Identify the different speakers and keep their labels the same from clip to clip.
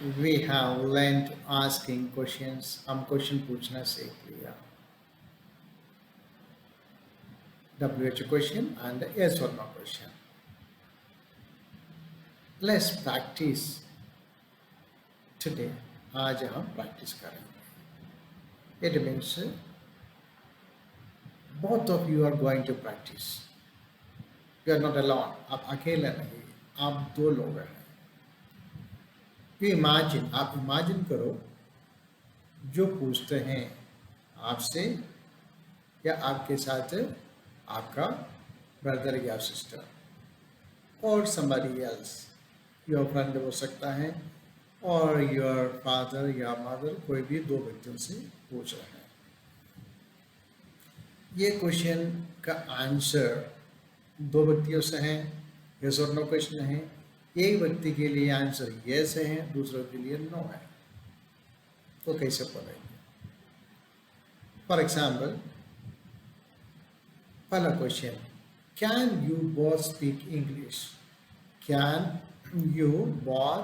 Speaker 1: we have learned asking questions. हम question पूछना सीख लिया. WH question and yes or no question. Let's practice today. आज हम प्रैक्टिस करेंगे. It means both of you are going to practice. You are not alone. आप अकेले नहीं, आप दो लोग हैं. You imagine, आप इमेजिन करो जो पूछते हैं आपसे या आपके साथ आपका ब्रदर या सिस्टर और somebody else, योर फ्रेंड हो सकता है और योर फादर या मदर, कोई भी दो व्यक्तियों से पूछ रहे हैं. ये क्वेश्चन का आंसर दो व्यक्तियों से है, यस और नो क्वेश्चन है. एक व्यक्ति के लिए आंसर यस है, दूसरे के लिए नो है. तो कैसे बोलेंगे? फॉर एग्जाम्पल, पहला question, can you both speak English? Can you both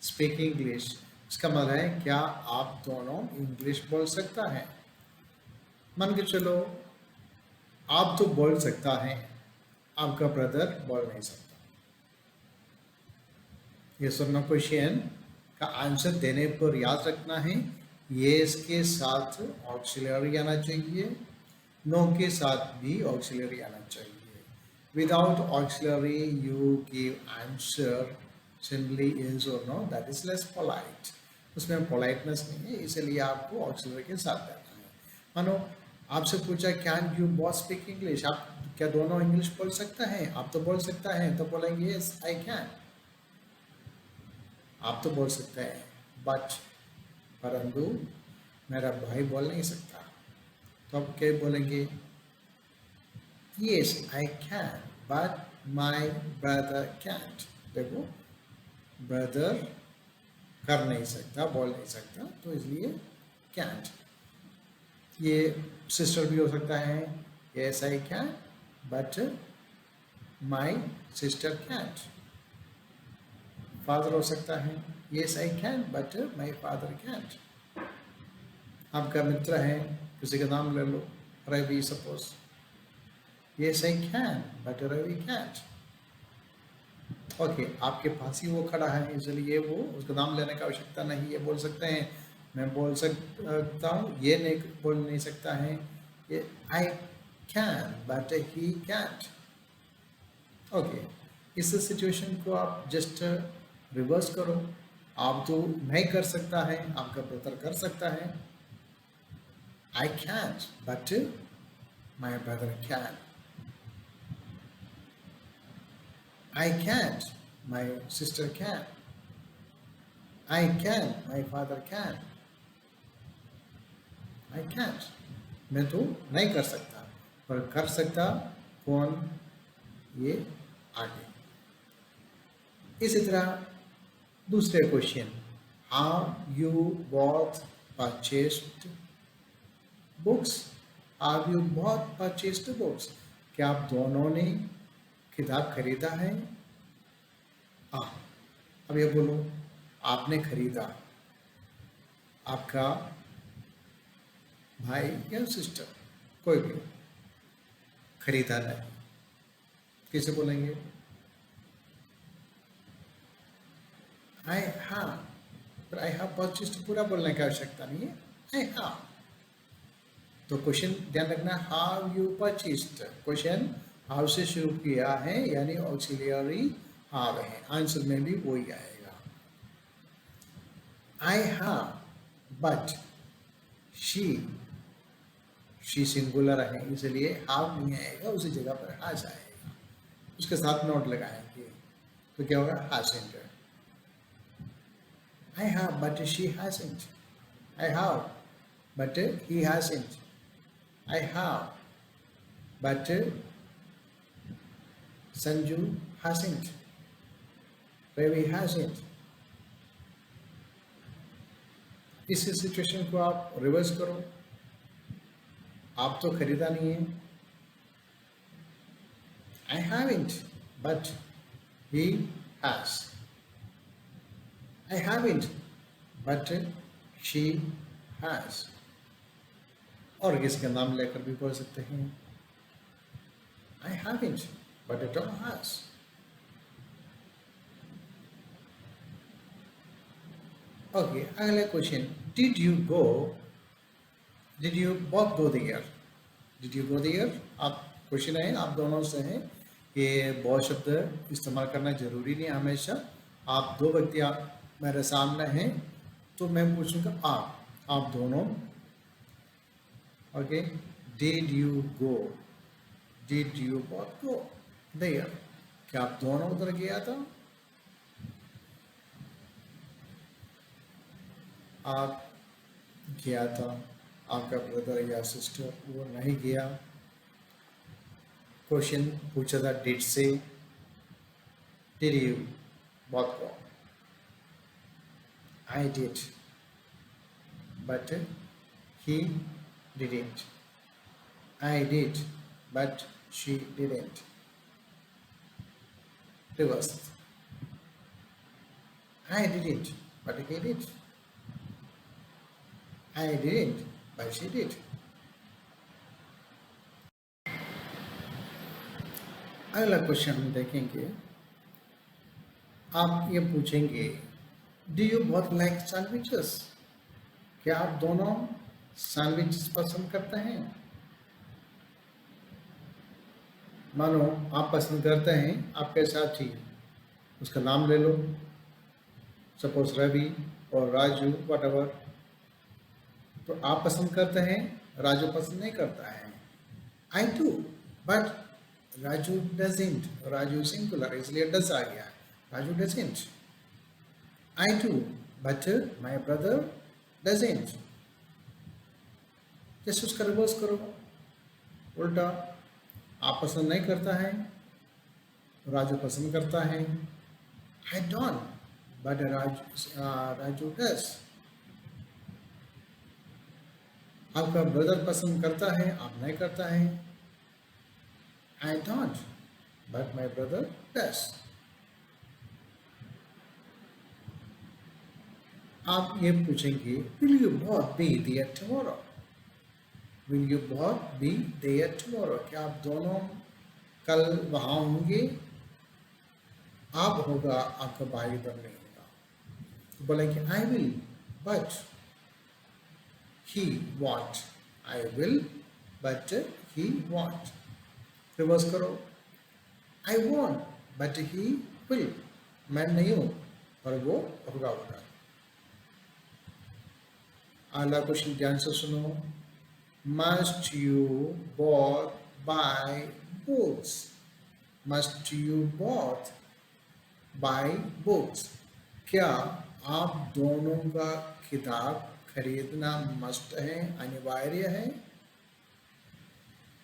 Speaker 1: speak English? इसका मतलब है क्या आप दोनों इंग्लिश बोल सकता है? मान के चलो आप तो बोल सकता है, आपका ब्रदर बोल नहीं सकता. यस और नो क्वेश्चन का आंसर देने पर याद रखना है यस के साथ ऑक्सिलरी आना चाहिए, नो के साथ भी ऑक्सिलरी आना चाहिए. Without auxiliary you give answer simply yes और no, that is less polite. उसमें पोलाइटनेस नहीं है, इसलिए आपको ऑक्सिलरी के साथ देना है. मानो आपसे पूछा can you both speak English? आप क्या दोनों इंग्लिश बोल सकता है? आप तो बोल सकता है, तो बोलेंगे यस आई कैन. आप तो बोल सकते हैं बट, परंतु मेरा भाई बोल नहीं सकता. तो आप क्या बोलेंगे? Yes I can but my brother can't. देखो, ब्रदर कर नहीं सकता, बोल नहीं सकता, तो इसलिए कैंट. ये सिस्टर भी हो सकता है, yes I can but my sister can't. Father हो सकता है, yes I can but my father can't. आपका मित्र है, किसी का नाम ले लो, Ravi suppose, yes I can but Ravi can't. Okay, आपके पास ही वो खड़ा है, इसलिए वो उसका नाम लेने का आवश्यकता नहीं. ये बोल सकते हैं, मैं बोल सकता हूँ, ये नहीं बोल नहीं सकता है, ये I can but he can't. Okay, इस सिचुएशन को आप जस्ट रिवर्स करो. आप तो नहीं कर सकता है, आपका ब्रदर कर सकता है. आई can't but my brother can. I can't, my sister can. I can, my father can. I can't. मैं तो नहीं कर सकता, पर कर सकता कौन? ये आगे. इसी तरह दूसरे question, have you both purchased books? Have you both purchased books? क्या आप दोनों ने किताब खरीदा है? हाँ. अब ये बोलो, आपने खरीदा, आपका भाई या सिस्टर कोई भी खरीदा नहीं. कैसे बोलेंगे? आई हाँ, पर आई हैव परचेस्ड पूरा बोलने की आवश्यकता नहीं है, आई हाँ. तो क्वेश्चन ध्यान रखना, how you purchased. Question how से शुरू किया है, यानी ऑक्सिलियरी हाव है. आंसर में भी वही आएगा. आई हैव बट शी सिंगुलर है, इसलिए हाव नहीं आएगा, उसी जगह पर हैज आएगा. उसके साथ नोट लगाएंगे तो क्या होगा? Hasn't. I have but she hasn't. I have but he hasn't. I have but Sanju hasn't. Ravi hasn't. इस सिचुएशन को आप रिवर्स करो. आप तो खरीदा नहीं है, I haven't, but he has. I haven't, but she has. और किसी का नाम लेकर भी बोल सकते हैं, I haven't, but Tom has. Okay, अगला question, did you both go there? Did you go there? आप क्वेश्चन है, आप दोनों से हैं कि बहुत शब्द इस्तेमाल करना जरूरी नहीं हमेशा। आप दो व्यक्ति मेरे सामने हैं तो मैं पूछूंगा आप दोनों। Okay, did you go, did you both go there? क्या आप दोनों उधर गया था? आप गया था, आपका ब्रदर या सिस्टर वो नहीं गया। क्वेश्चन पूछा था डिड से, did you both go? I did, but he didn't. I did, but she didn't. Reverse. I didn't, but he did. I didn't, but she did. अगला क्वेश्चन हम देखेंगे, आप ये पूछेंगे do you both like sandwiches? क्या आप दोनों sandwiches पसंद करते हैं? मानो आप पसंद करते हैं, आपके साथी उसका नाम ले लो, सपोज रवि और राजू वट एवर। तो आप पसंद करते हैं, राजू पसंद नहीं करता है। I do, but Raju doesn't. Raju singular इसलिए डज आ गया, Raju doesn't. I do, but my brother doesn't. जैसे उसका रिवर्स करो, उल्टा, आप पसंद नहीं करता है, राजू पसंद करता है। I don't, but Raju does. आपका ब्रदर पसंद करता है, आप नहीं करता है। I don't, but my brother does. आप ये पूछेंगे will you both be there tomorrow? Will you both be there tomorrow? क्या आप दोनों कल वहाँ होंगे? आप होगा, आपका भाई इधर नहीं होगा। तो बोलेंगे I will, but he won't. I will, but he won't. Reverse करो, I won't, but he will. मैं नहीं हूँ पर वो होगा। अगला क्वेश्चन ध्यान से सुनो, must you both buy books? Must you both buy books? क्या आप दोनों का किताब खरीदना मस्ट है, अनिवार्य है?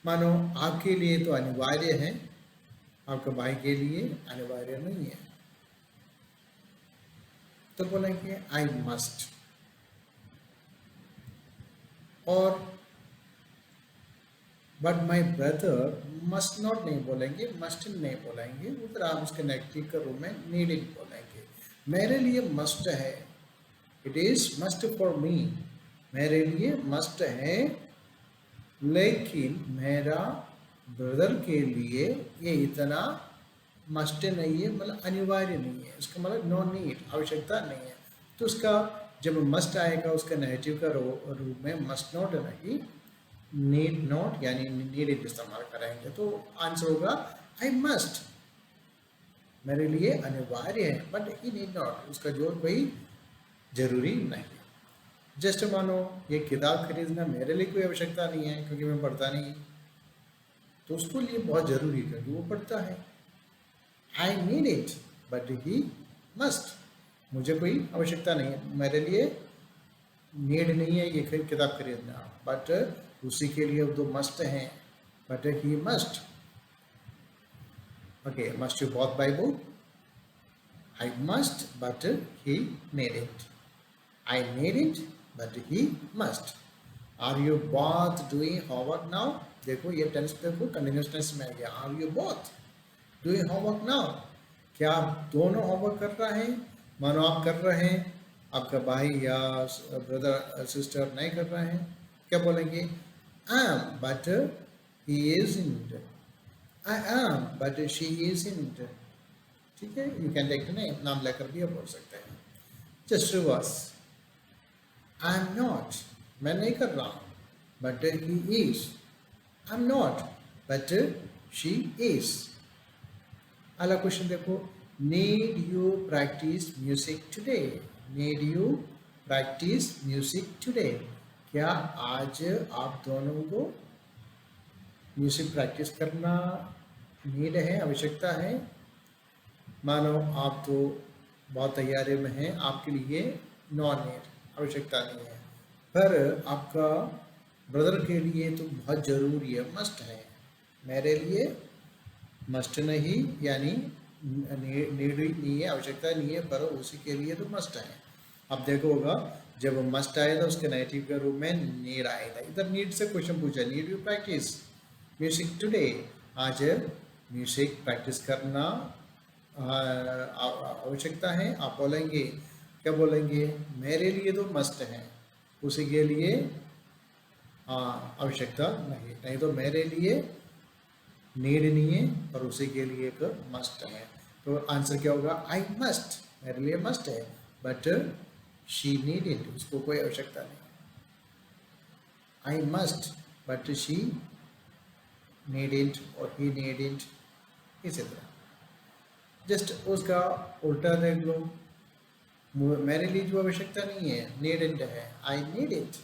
Speaker 1: मानो आपके लिए तो अनिवार्य है, आपके भाई के लिए अनिवार्य नहीं है। तो बोलेंगे आई मस्ट। और but my brother must not नहीं बोलेंगे, मस्ट नहीं बोलेंगे, उधर आप उसके नेगेटिव के रूप में नीडेड बोलेंगे। मेरे लिए मस्ट है, it is must for me, मेरे लिए मस्ट है, लेकिन मेरा ब्रदर के लिए ये इतना मस्ट नहीं है, मतलब अनिवार्य नहीं है। उसका मतलब नो नीड, आवश्यकता नहीं है। तो उसका जब मस्ट आएगा उसका नेगेटिव का रूप में मस्ट नॉट नहीं, नीड नॉट यानी नीडेड इस्तेमाल करेंगे। तो आंसर होगा आई मस्ट, मेरे लिए अनिवार्य है, बट ही नीड नॉट, उसका जो कोई जरूरी नहीं। जस्ट मानो ये किताब खरीदना मेरे लिए कोई आवश्यकता नहीं है क्योंकि मैं पढ़ता नहीं, तो उसको लिए बहुत जरूरी है क्योंकि वो पढ़ता है। आई need it but he must, मुझे कोई आवश्यकता नहीं है, मेरे लिए नीड नहीं है ये किताब खरीदना, बट उसी के लिए दो मस्ट हैं, but he must. Okay, must you both buy book? I must but he need it. I need it but he must. Are you both doing homework now? देखो ये टेंस देखो कंटिन्यूअस टेंस में आ गया। Are you both doing homework now? क्या आप दोनों homework कर रहे हैं? मानो आप कर रहे हैं, आपका भाई या ब्रदर सिस्टर नहीं कर रहे हैं, क्या बोलेंगे? am but he isn't, I am but she isn't। ठीक है, यू कैन टेक नेम, नाम लेकर भी आप बोल सकते हैं। Just reverse, I am not, मैं नहीं कर रहा हूँ, but he is. I am not but she is. अगला क्वेश्चन देखो, need you practice music today, need you practice music today. क्या आज आप दोनों को म्यूजिक प्रैक्टिस करना नीड है, आवश्यकता है? मानो आप तो बहुत तैयारी में हैं, आपके लिए नॉन नीड, आवश्यकता नहीं है, पर आपका ब्रदर के लिए तो बहुत ज़रूरी है, मस्ट है। मेरे लिए मस्ट नहीं, यानी नीड नहीं है, आवश्यकता नहीं है, पर उसी के लिए तो मस्ट है। अब देखो होगा, जब मस्ट आया था उसके नेगेटिव के रूप में नीड आया था। इधर नीड से क्वेश्चन पूछा, need you practice music today, आज म्यूजिक प्रैक्टिस करना आवश्यकता है। आप बोलेंगे, क्या बोलेंगे? मेरे लिए तो मस्ट है, उसी के लिए आवश्यकता नहीं, नहीं तो मेरे लिए नीड नहीं है, पर उसी के लिए एक मस्ट है। तो आंसर क्या होगा? आई मस्ट, मेरे लिए मस्ट है, बट शी नीड इट, उसको कोई आवश्यकता नहीं। आई must but she need it और ही नीड इट, इसी तरह। जस्ट उसका उल्टा देख लो, मेरे लिए जो आवश्यकता नहीं है, नीड इट है, आई need it,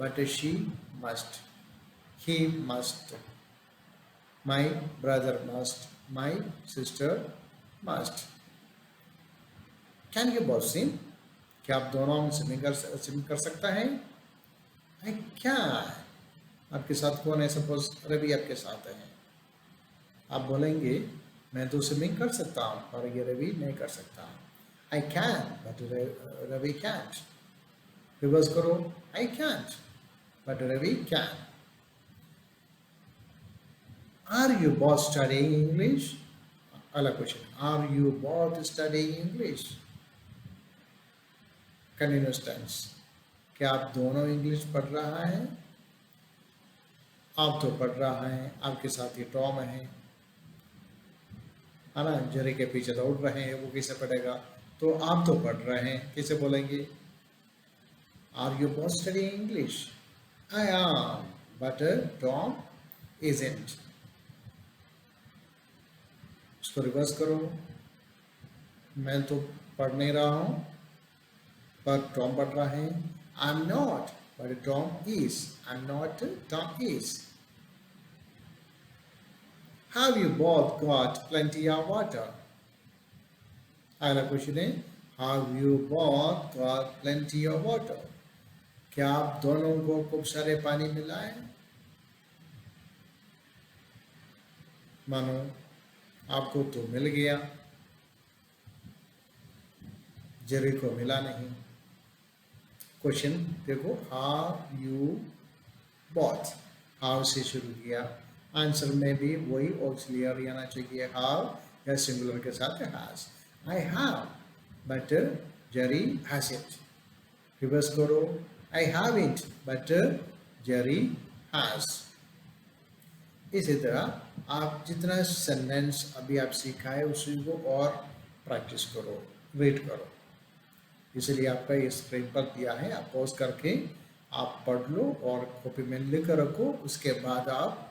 Speaker 1: but she must, he must, my brother must, my sister must. Can you both swim, क्या आप दोनों स्विम कर सकता है? I can. आपके साथ कौन है? सपोज रवि आपके साथ है, आप बोलेंगे मैं तो स्विमिंग कर सकता हूँ, और ये रवि नहीं कर सकता। I can but Ravi can't. Reverse करो, I can't but Ravi can. Are you both studying English? अगला question, are you both studying English? Continuous tense, क्या आप दोनों इंग्लिश पढ़ रहा है? आप तो पढ़ रहा है, आपके साथ ये टॉम है ना, जरी के पीछे दौड़ रहे हैं, वो कैसे पढ़ेगा? तो आप तो पढ़ रहे हैं, कैसे बोलेंगे? Are you both studying English? I am but Tom isn't. उसको रिवर्स करो, मैं तो पढ़ नहीं रहा हूँ, पर टॉम पढ़ रहा है। I am not but Tom is, I am not, Tom is. Have you both got plenty of water? अगला क्वेश्चन है, Have you both got plenty of water? क्या आप दोनों को खूब सारे पानी मिला है? मानो आपको तो मिल गया, जेरी को मिला नहीं। क्वेश्चन देखो, Have you both, हाउ से शुरू किया, आंसर में भी वही ऑक्सिलियरी आना चाहिए, हाउ या सिंगुलर के साथ has. I have but Jerry has it. Reverse करो, I have it but Jerry has. इसी तरह आप जितना सेंटेंस अभी आप सीखा है उसी को और प्रैक्टिस करो, रीड करो। इसलिए आपका ये स्क्रीन पर दिया है, आप पॉज करके आप पढ़ लो और कॉपी में लिख कर रखो। उसके बाद आप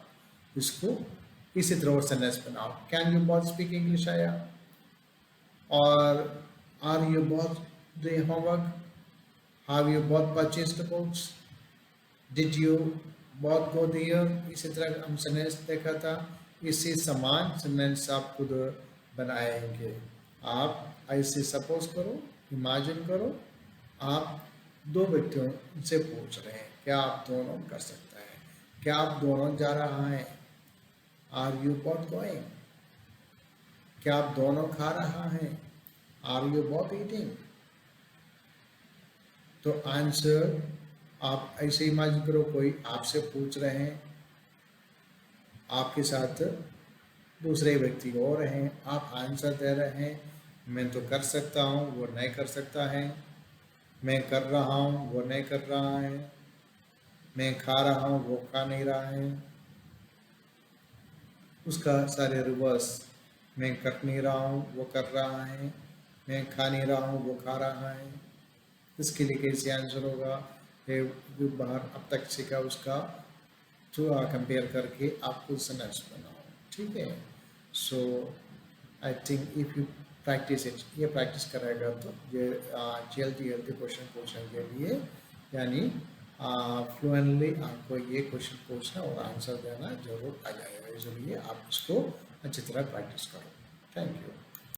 Speaker 1: इसको इसी तरह सेंटेंस बनाओ। Can you both speak English आया, और are you both doing homework, have you both purchased books, did you both go there. इसी तरह हम सेंटेंस देखा था, इसी समान सेंटेंस आप खुद बनाएंगे। आप ऐसे सपोज करो, इमेजिन करो, आप दो व्यक्तियों से पूछ रहे हैं, क्या आप दोनों कर सकते हैं? क्या आप दोनों जा रहा है? Are you both going? क्या आप दोनों खा रहा है? Are you both eating? तो आंसर आप ऐसे इमेजिन करो, कोई आपसे पूछ रहे हैं, आपके साथ दूसरे व्यक्ति और हैं, आप आंसर दे रहे हैं, मैं तो कर सकता हूँ, वो नहीं कर सकता है। मैं कर रहा हूँ, वो नहीं कर रहा है। मैं खा रहा हूँ, वो खा नहीं रहा है। उसका सारे रिवर्स, मैं कर नहीं रहा हूँ, वो कर रहा है। मैं खा नहीं रहा हूँ, वो खा रहा है। इसके लिए कैसे आंसर होगा? ये जो बाहर अब तक सीखा उसका थोड़ा कंपेयर करके आपको सेंटेंस बनाओ, ठीक है। So I think if you practise it, ये प्रैक्टिस करेगा तो ये जल्दी जल्दी क्वेश्चन पूछने के लिए, यानी फ्लुएंटली आपको ये क्वेश्चन पूछना और आंसर देना जरूर आ जाएगा। इसलिए आप इसको अच्छी तरह प्रैक्टिस करो। Thank you.